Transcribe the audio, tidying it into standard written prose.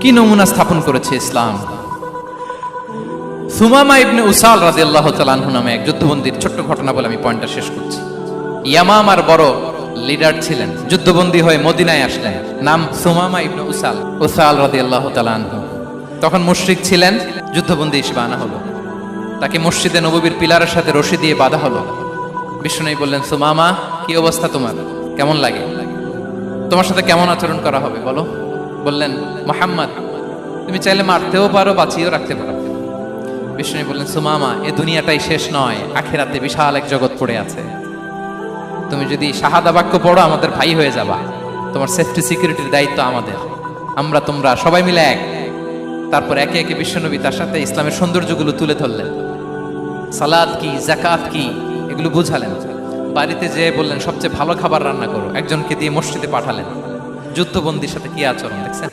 কি নমুনা স্থাপন করেছে ইসলাম। সুমামা ইবনে উসাল রাদিয়াল্লাহু তাআলা আনহু নামে এক যুদ্ধবন্দীর ছোট্ট ঘটনা বলে আমি পয়েন্টটা শেষ করছি। ইয়ামামার বড় লিডার ছিলেন, যুদ্ধবন্দী হয়ে মদিনায় আসলেন, নাম সুমামা ইবনে উসাল রাদিয়াল্লাহু তাআলা আনহু। তখন মুশরিক ছিলেন, যুদ্ধবন্দী হিসেবে আনা হলো। তাকে মসজিদে নববীর পিলারের সাথে রশি দিয়ে বাঁধা হলো। বিষ্ণু বললেন, সুমামা কি অবস্থা তোমার, কেমন লাগে, তোমার সাথে কেমন আচরণ করা হবে বলো। বললেন, মুহাম্মদ তুমি চাইলে মারতেও পারো, বাঁচিয়েও রাখতে পারো। বিষ্ণু বললেন, সুমামা এ দুনিয়াটাই শেষ নয়, আখিরাতে বিশাল এক জগৎ পড়ে আছে। তুমি যদি শাহাদা বাক্য পড়ো আমাদের ভাই হয়ে যাবা, তোমার সেফটি সিকিউরিটির দায়িত্ব আমাদের, আমরা তোমরা সবাই মিলে এক। তারপর একে একে বিশ্বনবী তার সাথে ইসলামের সৌন্দর্যগুলো তুলে ধরলেন, সালাত কি, যাকাত কি, এগুলো বুঝালেন। বাড়িতে যেয়ে বললেন সবচেয়ে ভালো খাবার রান্না করো, একজনকে দিয়ে মসজিদে পাঠালেন। যুদ্ধবন্দীর সাথে কি আচরণ দেখছেন।